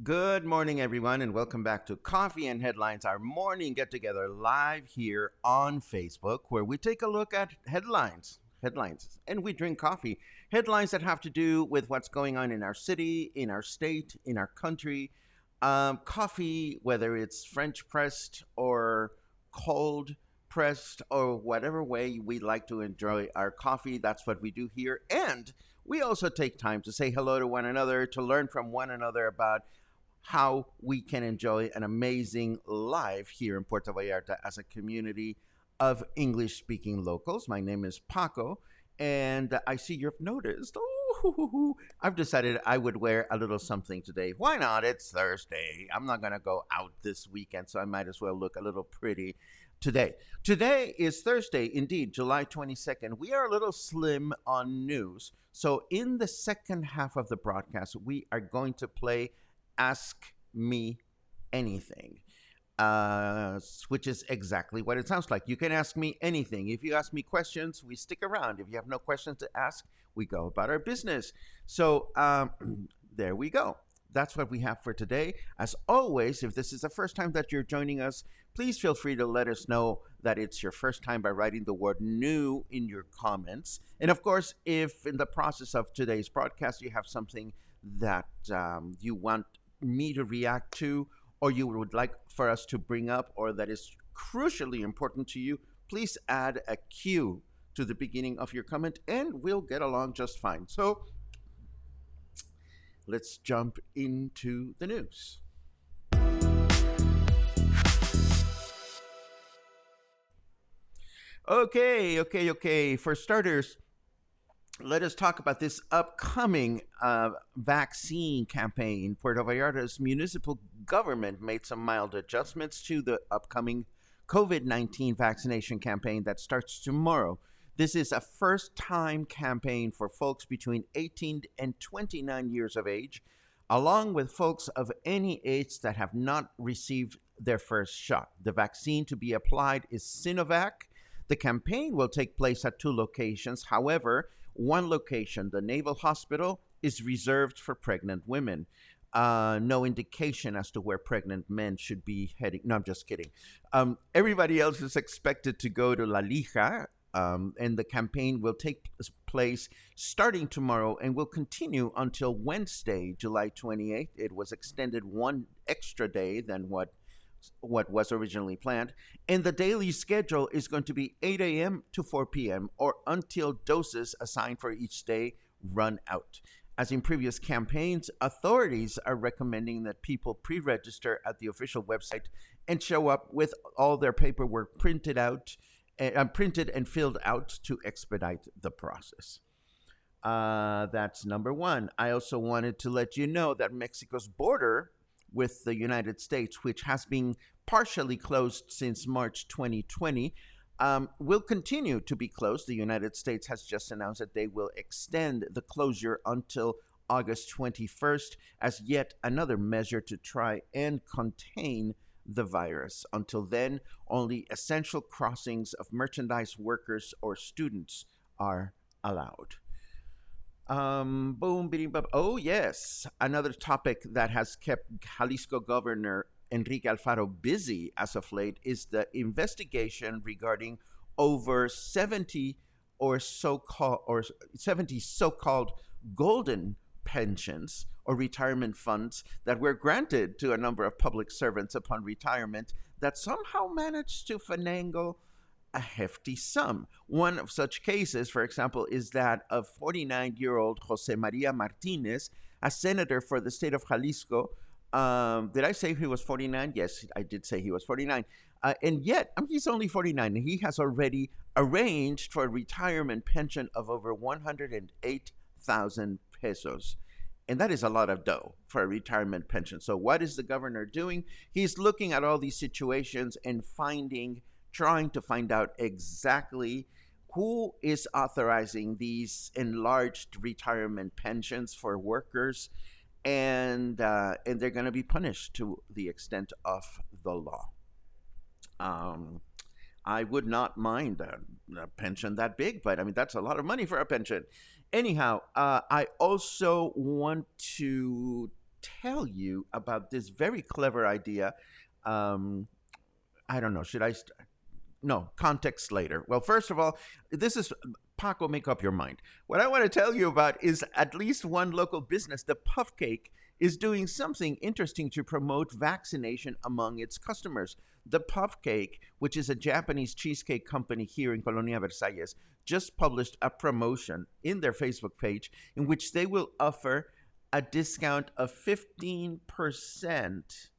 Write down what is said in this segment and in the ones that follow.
Good morning, everyone, and welcome back to Coffee and Headlines, our morning get together live here on Facebook, where we take a look at headlines, and we drink coffee. Headlines that have to do with what's going on in our city, in our state, in our country. Coffee, whether it's French pressed or cold pressed or whatever way we like to enjoy our coffee, that's what we do here. And we also take time to say hello to one another, to learn from one another about how we can enjoy an amazing life here in Puerto Vallarta as a community of English-speaking locals. My name is Paco, and I see you've noticed, I've decided I would wear a little something today. Why not? It's Thursday. I'm not going to go out this weekend, so I might as well look a little pretty today. Today is Thursday, indeed, July 22nd. We are a little slim on news, so in the second half of the broadcast, we are going to play Ask Me Anything, which is exactly what it sounds like. You can ask me anything. If you ask me questions, we stick around. If you have no questions to ask, we go about our business. So there we go. That's what we have for today. As always, if this is the first time that you're joining us, please feel free to let us know that it's your first time by writing the word new in your comments. And of course, if in the process of today's broadcast you have something that you want me to react to, or you would like for us to bring up, or that is crucially important to you, please add a Q to the beginning of your comment and we'll get along just fine. So let's jump into the news. Okay. For starters, let us talk about this upcoming vaccine campaign. Puerto Vallarta's municipal government made some mild adjustments to the upcoming COVID-19 vaccination campaign that starts tomorrow. This is a first-time campaign for folks between 18 and 29 years of age, along with folks of any age that have not received their first shot. The vaccine to be applied is Sinovac. The campaign will take place at 2 locations. However, one location, the Naval Hospital, is reserved for pregnant women. No indication as to where pregnant men should be heading. No, I'm just kidding. Everybody else is expected to go to La Lija, and the campaign will take place starting tomorrow and will continue until Wednesday, July 28th. It was extended one extra day than what was originally planned. And the daily schedule is going to be 8 a.m. to 4 p.m. or until doses assigned for each day run out. As in previous campaigns, authorities are recommending that people pre-register at the official website and show up with all their paperwork printed and filled out to expedite the process. That's number one. I also wanted to let you know that Mexico's border with the United States, which has been partially closed since March 2020, will continue to be closed. The United States has just announced that they will extend the closure until August 21st as yet another measure to try and contain the virus. Until then, only essential crossings of merchandise workers or students are allowed. Boom, bidding, bop. Oh, yes. Another topic that has kept Jalisco Governor Enrique Alfaro busy as of late is the investigation regarding over 70 or so-called or 70 so-called golden pensions or retirement funds that were granted to a number of public servants upon retirement that somehow managed to finagle a hefty sum. One of such cases, for example, is that of 49-year-old Jose Maria Martinez, a senator for the state of Jalisco. Did I say he was 49? Yes, I did say he was 49. And yet, he's only 49, and he has already arranged for a retirement pension of over 108,000 pesos. And that is a lot of dough for a retirement pension. So, what is the governor doing? He's looking at all these situations and trying to find out exactly who is authorizing these enlarged retirement pensions for workers, and they're going to be punished to the extent of the law. I would not mind a pension that big, but that's a lot of money for a pension. Anyhow, I also want to tell you about this very clever idea. I don't know. Should I? No, context later. Well, first of all, this is Paco, make up your mind. What I want to tell you about is at least one local business, the Puff Cake, is doing something interesting to promote vaccination among its customers. The Puff Cake, which is a Japanese cheesecake company here in Colonia Versalles, just published a promotion in their Facebook page in which they will offer a discount of 15%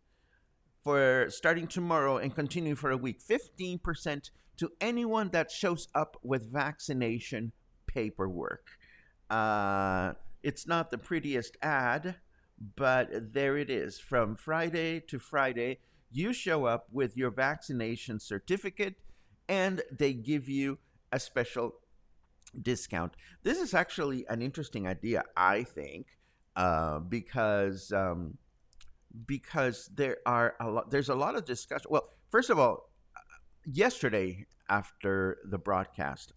for starting tomorrow and continue for a week. 15% to anyone that shows up with vaccination paperwork. It's not the prettiest ad, but there it is. From Friday to Friday, you show up with your vaccination certificate and they give you a special discount. This is actually an interesting idea, I think, because there's a lot of discussion. Well, first of all, yesterday after the broadcast,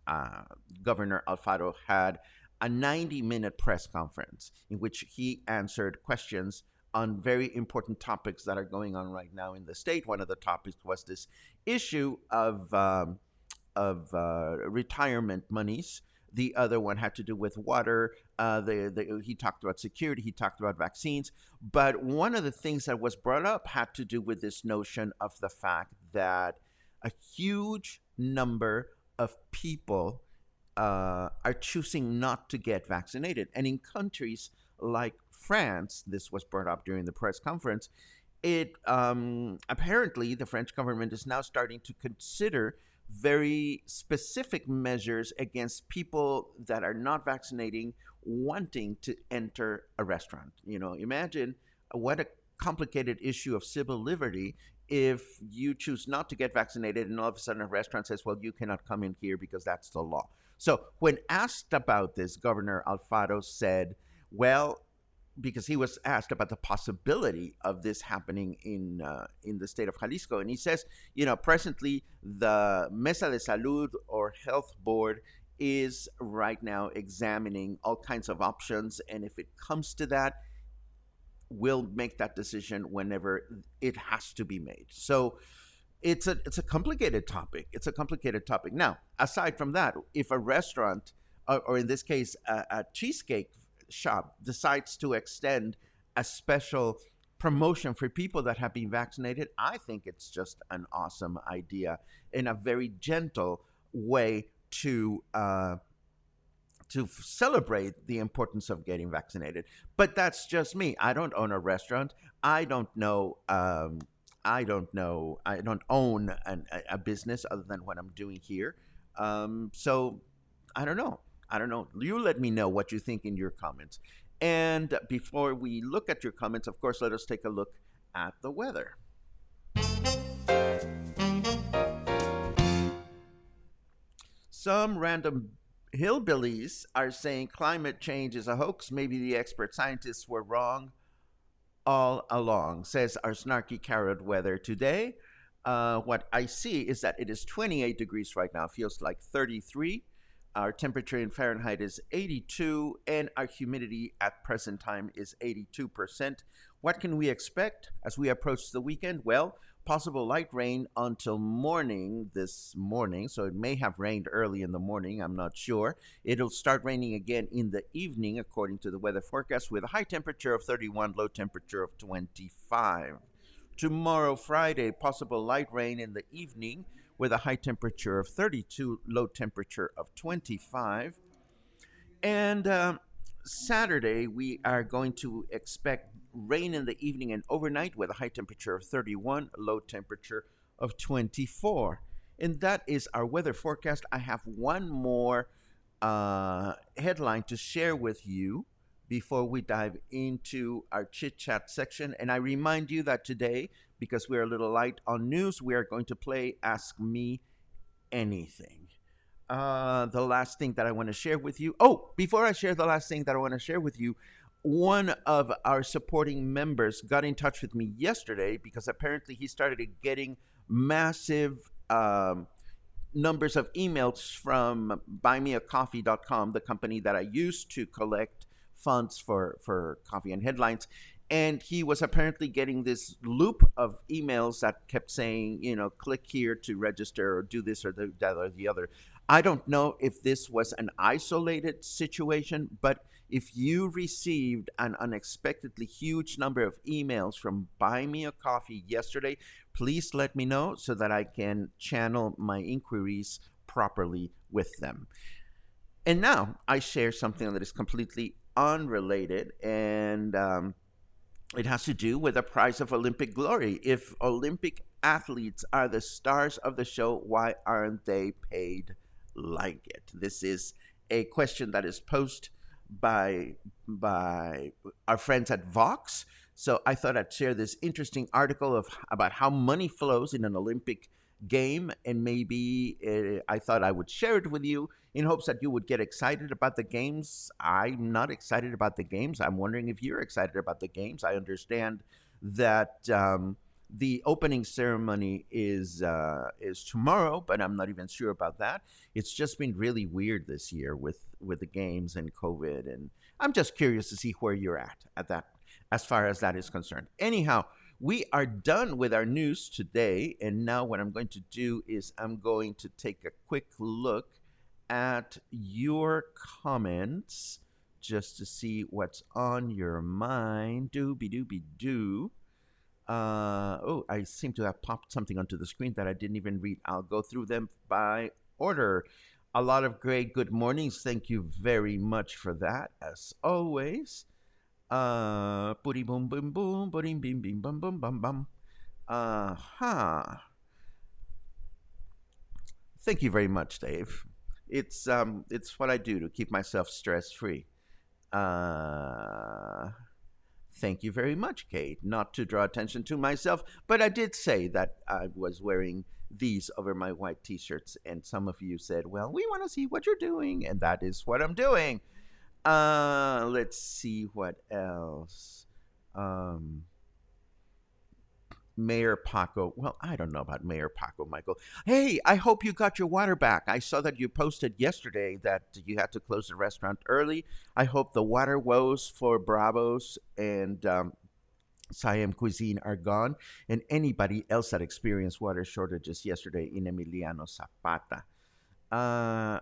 Governor Alfaro had a 90-minute press conference in which he answered questions on very important topics that are going on right now in the state. One of the topics was this issue of retirement monies. The other one had to do with water. He talked about security. He talked about vaccines. But one of the things that was brought up had to do with this notion of the fact that a huge number of people are choosing not to get vaccinated. And in countries like France, this was brought up during the press conference, it apparently the French government is now starting to consider very specific measures against people that are not vaccinating wanting to enter a restaurant. Imagine what a complicated issue of civil liberty if you choose not to get vaccinated and all of a sudden a restaurant says, well, you cannot come in here because that's the law. So when asked about this, Governor Alfaro said, well, because he was asked about the possibility of this happening in the state of Jalisco. And he says, presently the Mesa de Salud or Health Board is right now examining all kinds of options. And if it comes to that, we'll make that decision whenever it has to be made. So it's a complicated topic. It's a complicated topic. Now, aside from that, if a restaurant, or in this case, a cheesecake shop decides to extend a special promotion for people that have been vaccinated, I think it's just an awesome idea in a very gentle way to celebrate the importance of getting vaccinated. But that's just me. I don't own a restaurant. I don't know. I don't own a business other than what I'm doing here. So I don't know. You let me know what you think in your comments. And before we look at your comments, of course, let us take a look at the weather. some random hillbillies are saying climate change is a hoax. Maybe the expert scientists were wrong all along, says our snarky carrot weather today. What I see is that it is 28 degrees right now, feels like 33. Our temperature in Fahrenheit is 82, and our humidity at present time is 82%. What can we expect as we approach the weekend? Well, possible light rain until morning this morning, so it may have rained early in the morning, I'm not sure. It'll start raining again in the evening, according to the weather forecast, with a high temperature of 31, low temperature of 25. Tomorrow, Friday, possible light rain in the evening with a high temperature of 32, low temperature of 25. And Saturday, we are going to expect rain in the evening and overnight with a high temperature of 31, low temperature of 24. And that is our weather forecast. I have one more headline to share with you before we dive into our chit chat section. And I remind you that today, because we're a little light on news, we are going to play Ask Me Anything. The last thing that I want to share with you. Oh, before I share the last thing that I want to share with you, one of our supporting members got in touch with me yesterday because apparently he started getting massive numbers of emails from buymeacoffee.com, the company that I used to collect funds for Coffee and Headlines. And he was apparently getting this loop of emails that kept saying, click here to register or do this or that or the other. I don't know if this was an isolated situation, but if you received an unexpectedly huge number of emails from Buy Me a Coffee yesterday, please let me know so that I can channel my inquiries properly with them. And now I share something that is completely unrelated, and it has to do with the prize of Olympic glory. If Olympic athletes are the stars of the show, why aren't they paid like it? This is a question that is posed by our friends at Vox. So I thought I'd share this interesting article about how money flows in an Olympic game, and maybe I thought I would share it with you in hopes that you would get excited about the games. I'm not excited about the games. I'm wondering if you're excited about the games. I understand that the opening ceremony is tomorrow, but I'm not even sure about that. It's just been really weird this year with the games and COVID, and I'm just curious to see where you're at that, as far as that is concerned. Anyhow, we are done with our news today, and now what I'm going to do is I'm going to take a quick look at your comments just to see what's on your mind. Doobie-doobie-doo. I seem to have popped something onto the screen that I didn't even read. I'll go through them by order. A lot of great good mornings. Thank you very much for that, as always. Booty boom boom boom, booty bim bim bum bum bum bum. Thank you very much, Dave. It's what I do to keep myself stress free. Thank you very much, Kate. Not to draw attention to myself, but I did say that I was wearing these over my white t-shirts, and some of you said, well, we want to see what you're doing, and that is what I'm doing. Let's see what else. Mayor Paco. Well, I don't know about Mayor Paco, Michael. Hey, I hope you got your water back. I saw that you posted yesterday that you had to close the restaurant early. I hope the water woes for Bravos and Siam Cuisine are gone, and anybody else that experienced water shortages yesterday in Emiliano Zapata.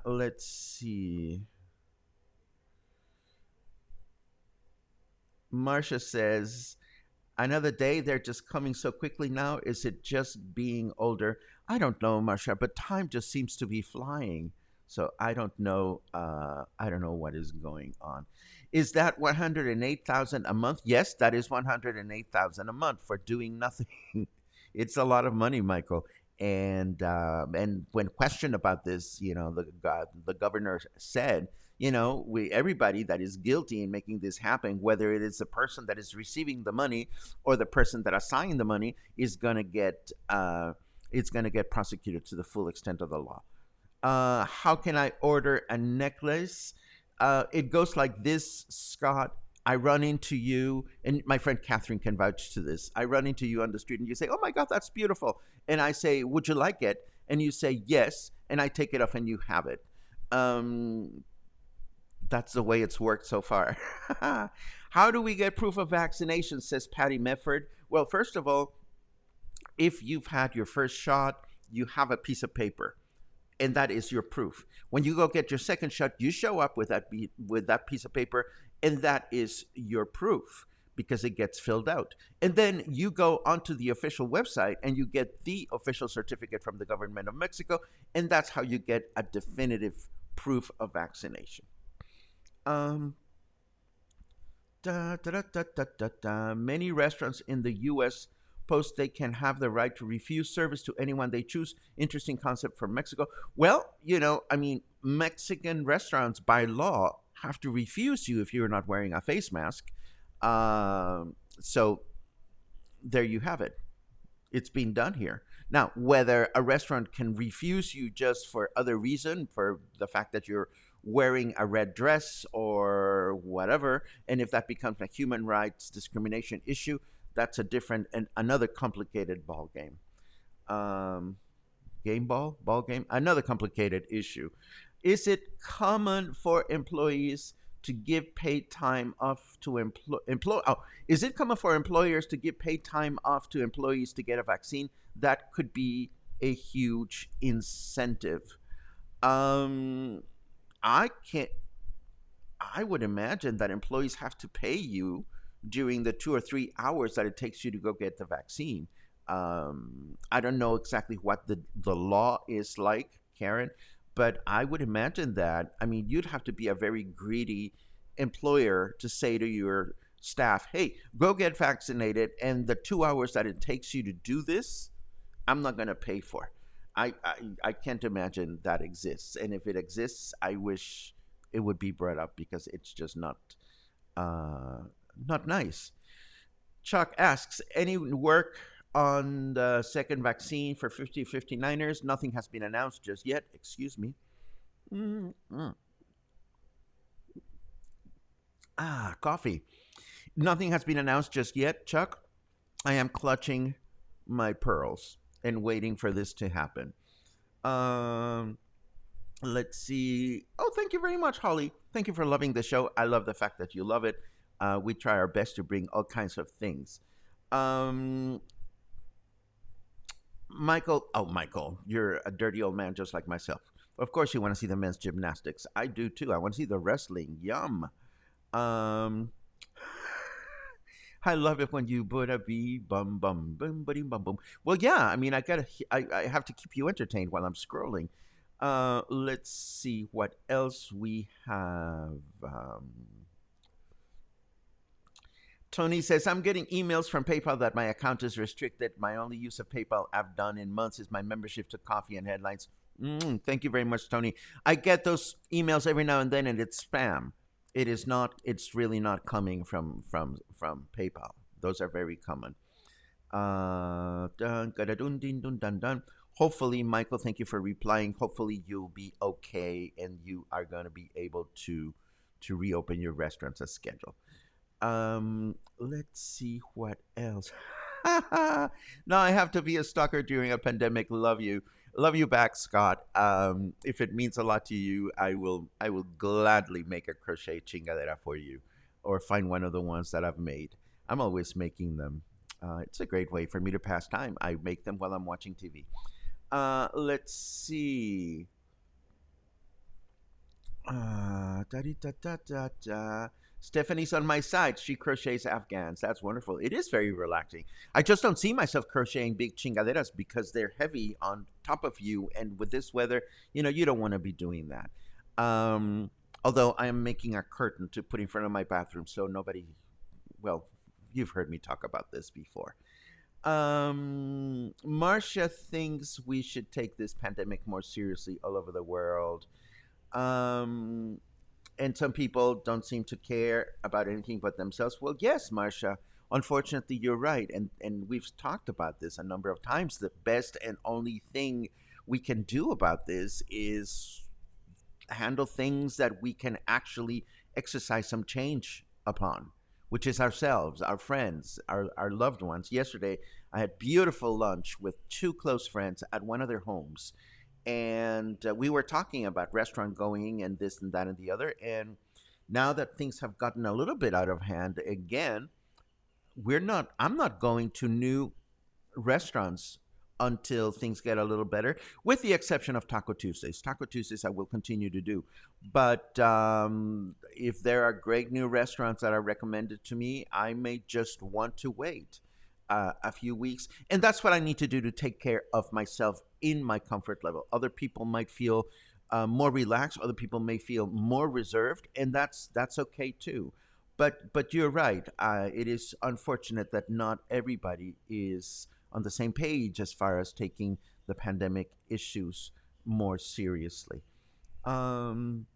Let's see. Marcia says, another day, they're just coming so quickly now. Is it just being older? I don't know, Marcia, but time just seems to be flying. So I don't know. I don't know what is going on. Is that 108,000 a month? Yes, that is 108,000 a month for doing nothing. It's a lot of money, Michael. And when questioned about this, the governor said, everybody that is guilty in making this happen, whether it is the person that is receiving the money or the person that assigned the money, is gonna get prosecuted to the full extent of the law. How can I order a necklace? It goes like this, Scott. I run into you, and my friend Catherine can vouch to this. I run into you on the street, and you say, "Oh my God, that's beautiful," and I say, "Would you like it?" And you say, "Yes," and I take it off, and you have it. Um, that's the way it's worked so far. How do we get proof of vaccination? Says Patty Mefford. Well, first of all, if you've had your first shot, you have a piece of paper, and that is your proof. When you go get your second shot, you show up with that piece of paper, and that is your proof because it gets filled out. And then you go onto the official website and you get the official certificate from the government of Mexico, and that's how you get a definitive proof of vaccination. Um, Many restaurants in the U.S. post they can have the right to refuse service to anyone they choose. Interesting concept from Mexico. Well, I mean, Mexican restaurants by law have to refuse you if you're not wearing a face mask. So there you have it. It's being done here. Now, whether a restaurant can refuse you just for other reason, for the fact that you're wearing a red dress or whatever, and if that becomes a human rights discrimination issue, that's a different and another complicated ball game. Um, ball game, another complicated issue. Is it common for employees to give paid time off to employ? Oh, is it common for employers to give paid time off to employees to get a vaccine? That could be a huge incentive. Um, I can't. I would imagine that employees have to pay you during the 2 or 3 hours that it takes you to go get the vaccine. I don't know exactly what the law is like, Karen, but I would imagine that, I mean, you'd have to be a very greedy employer to say to your staff, hey, go get vaccinated, and the 2 hours that it takes you to do this, I'm not going to pay for. I can't imagine that exists. And if it exists, I wish it would be brought up because it's just uh, not nice. Chuck asks, any work on the second vaccine for 50-59ers? Nothing has been announced just yet. Excuse me. Mm-mm. Coffee. Nothing has been announced just yet, Chuck. I am clutching my pearls and waiting for this to happen. Um, let's see. Oh, thank you very much, Holly. Thank you for loving the show. I love the fact that you love it. We try our best to bring all kinds of things. Um, Michael, you're a dirty old man just like myself. Of course, you want to see the men's gymnastics. I do too. I want to see the wrestling. Yum. Um, I love it when you Buddha be bum bum bum buddy bum bum. Well, yeah. I mean, I have to keep you entertained while I'm scrolling. Let's see what else we have. Tony says, I'm getting emails from PayPal that my account is restricted. My only use of PayPal I've done in months is my membership to Coffee and Headlines. Thank you very much, Tony. I get those emails every now and then, and it's spam. It is not. It's really not coming from PayPal. Those are very common. Dun. Hopefully, Michael, thank you for replying. Hopefully, you'll be okay, and you are going to be able to reopen your restaurants as scheduled. Let's see what else. No, I have to be a stalker during a pandemic. Love you back, Scott. If it means a lot to you, I will gladly make a crochet chingadera for you, or find one of the ones that I've made. I'm always making them. It's a great way for me to pass time. I make them while I'm watching TV. Let's see. Da. Stephanie's on my side. She crochets Afghans. That's wonderful. It is very relaxing. I just don't see myself crocheting big chingaderas because they're heavy on top of you. And with this weather, you don't want to be doing that. Although I am making a curtain to put in front of my bathroom so nobody, well, you've heard me talk about this before. Marcia thinks we should take this pandemic more seriously all over the world. Um, and some people don't seem to care about anything but themselves. Well, yes, Marcia. Unfortunately, you're right, and we've talked about this a number of times. The best and only thing we can do about this is handle things that we can actually exercise some change upon, which is ourselves, our friends, our loved ones. Yesterday, I had beautiful lunch with two close friends at one of their homes, and we were talking about restaurant going and this and that and the other. And now that things have gotten a little bit out of hand again, I'm not going to new restaurants until things get a little better, with the exception of Taco Tuesdays. Taco Tuesdays I will continue to do. But if there are great new restaurants that are recommended to me, I may just want to wait a few weeks. And that's what I need to do to take care of myself in my comfort level. Other people might feel more relaxed, other people may feel more reserved, and that's okay too. But you're right. It is unfortunate that not everybody is on the same page as far as taking the pandemic issues more seriously. Um,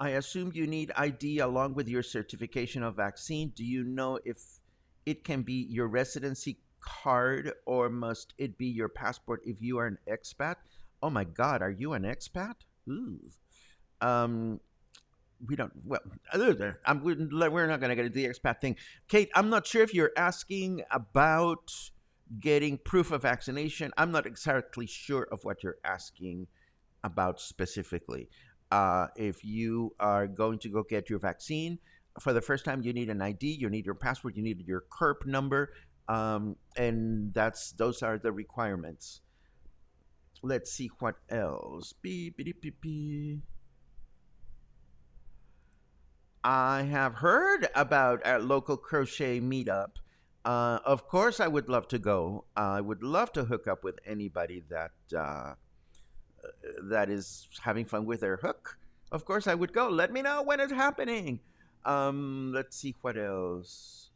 I assume you need ID along with your certification of vaccine. Do you know if it can be your residency card or must it be your passport if you are an expat? Oh my God, are you an expat? Ooh. Um, we don't, well, we're not going to get into the expat thing. Kate, I'm not sure if you're asking about getting proof of vaccination. I'm not exactly sure of what you're asking about specifically. If you are going to go get your vaccine for the first time, you need an ID, you need your passport, you need your CURP number, and those are the requirements. Let's see what else. Beep, beep, beep, beep. I have heard about a local crochet meetup. Of course, I would love to go. I would love to hook up with anybody that is having fun with their hook. Of course, I would go. Let me know when it's happening. Let's see what else.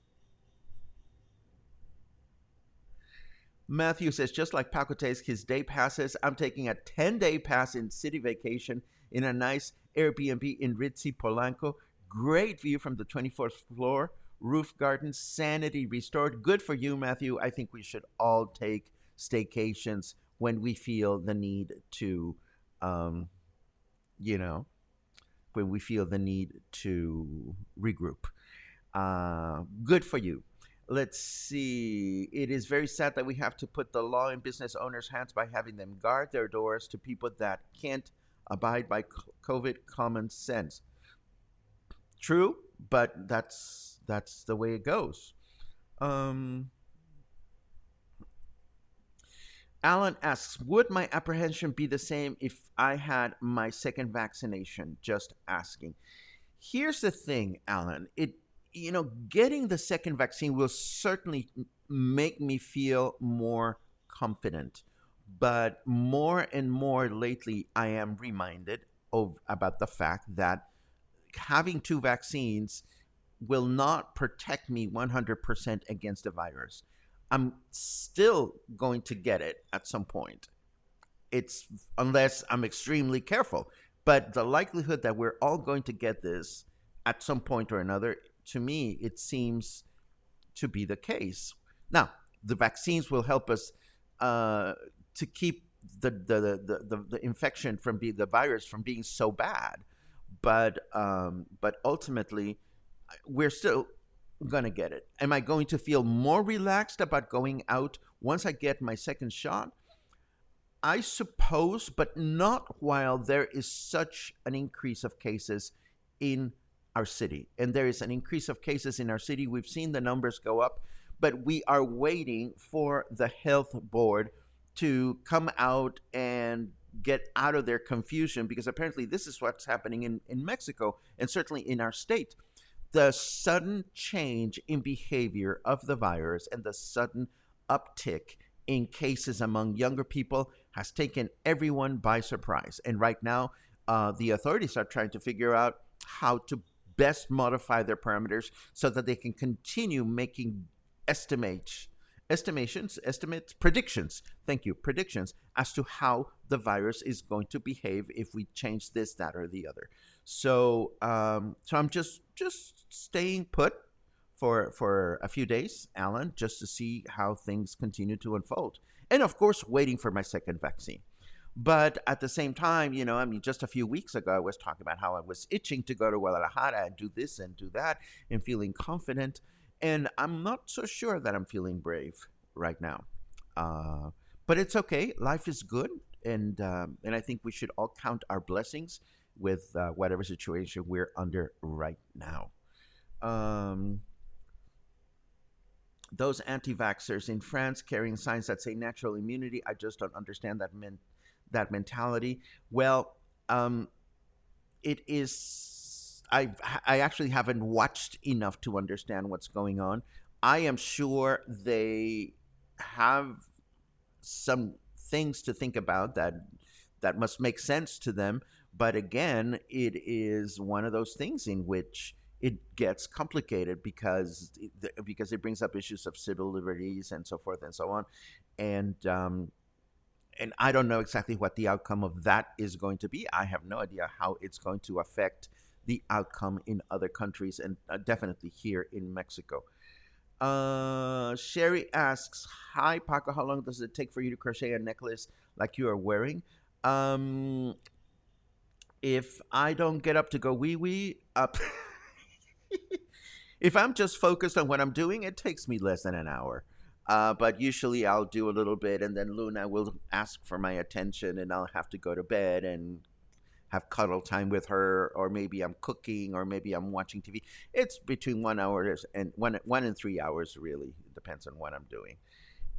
Matthew says, just like Paco takes his day passes, I'm taking a 10-day pass in city vacation in a nice Airbnb in Ritzy, Polanco. Great view from the 24th floor, roof garden, sanity restored. Good for you, Matthew. I think we should all take staycations when we feel the need to, um, you know, when we feel the need to regroup. Good for you. Let's see. It is very sad that we have to put the law in business owners' hands by having them guard their doors to people that can't abide by COVID common sense. True, but that's the way it goes. Um, Alan asks, would my apprehension be the same if I had my second vaccination? Just asking. Here's the thing, Alan. Getting the second vaccine will certainly make me feel more confident. But more and more lately, I am reminded about the fact that having two vaccines will not protect me 100% against the virus. I'm still going to get it at some point. It's unless I'm extremely careful. But the likelihood that we're all going to get this at some point or another, to me, it seems to be the case. Now, the vaccines will help us to keep the infection from the virus from being so bad, but ultimately, we're still gonna get it. Am I going to feel more relaxed about going out once I get my second shot? I suppose, but not while there is such an increase of cases in our city. And there is an increase of cases in our city. We've seen the numbers go up, but we are waiting for the health board to come out and get out of their confusion, because apparently this is what's happening in Mexico and certainly in our state. The sudden change in behavior of the virus and the sudden uptick in cases among younger people has taken everyone by surprise. And right now, the authorities are trying to figure out how to best modify their parameters so that they can continue making predictions. Thank you, predictions as to how the virus is going to behave if we change this, that, or the other. So I'm just staying put for a few days, Alan, just to see how things continue to unfold, and of course, waiting for my second vaccine. But at the same time, I mean, just a few weeks ago, I was talking about how I was itching to go to Guadalajara and do this and do that and feeling confident. And I'm not so sure that I'm feeling brave right now. Uh, but it's okay. Life is good. And I think we should all count our blessings with whatever situation we're under right now. Um, those anti-vaxxers in France carrying signs that say natural immunity, I just don't understand that mentality. Well, um, it is. I actually haven't watched enough to understand what's going on. I am sure they have some things to think about that must make sense to them. But again, it is one of those things in which it gets complicated because it brings up issues of civil liberties and so forth and so on, and and I don't know exactly what the outcome of that is going to be. I have no idea how it's going to affect the outcome in other countries and definitely here in Mexico. Sherry asks, "Hi Paco, how long does it take for you to crochet a necklace like you are wearing?" Um, if I don't get up to go wee wee up, if I'm just focused on what I'm doing, it takes me less than an hour. But usually I'll do a little bit, and then Luna will ask for my attention, and I'll have to go to bed and have cuddle time with her, or maybe I'm cooking, or maybe I'm watching TV. It's between 1 hour and 1 and 3 hours, really. It depends on what I'm doing.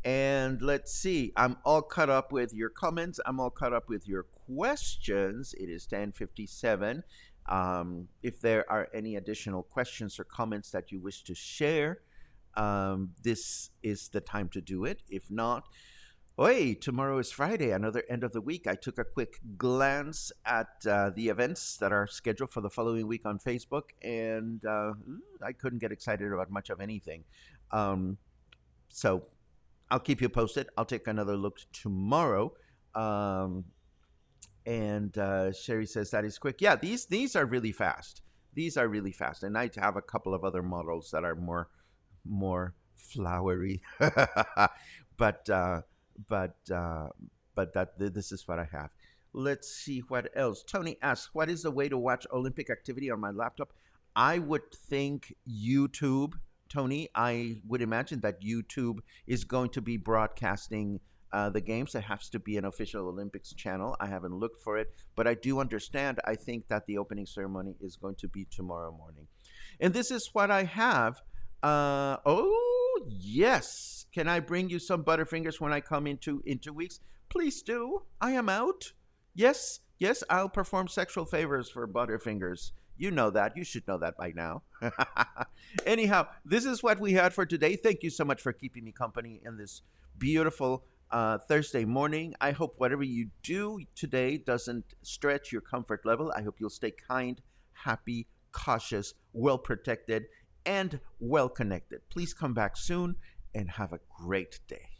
And let's see, I'm all caught up with your comments. I'm all caught up with your questions. It is 10:57. If there are any additional questions or comments that you wish to share, this is the time to do it. If not, hey, tomorrow is Friday, another end of the week. I took a quick glance at the events that are scheduled for the following week on Facebook, and I couldn't get excited about much of anything. So I'll keep you posted. I'll take another look tomorrow. Um, and Sherry says that is quick. Yeah, these are really fast. These are really fast, and I have a couple of other models that are more flowery, but uh, but uh, but this is what I have. Let's see what else. Tony asks, "What is the way to watch Olympic activity on my laptop?" I would think YouTube, Tony. I would imagine that YouTube is going to be broadcasting the games. There has to be an official Olympics channel. I haven't looked for it, but I do understand. I think that the opening ceremony is going to be tomorrow morning. And this is what I have. Oh, yes. Can I bring you some Butterfingers when I come in 2 weeks? Please do. I am out. Yes, yes, I'll perform sexual favors for Butterfingers. You know that. You should know that by now. Anyhow, this is what we had for today. Thank you so much for keeping me company in this beautiful Thursday morning. I hope whatever you do today doesn't stretch your comfort level. I hope you'll stay kind, happy, cautious, well protected, and well connected. Please come back soon and have a great day.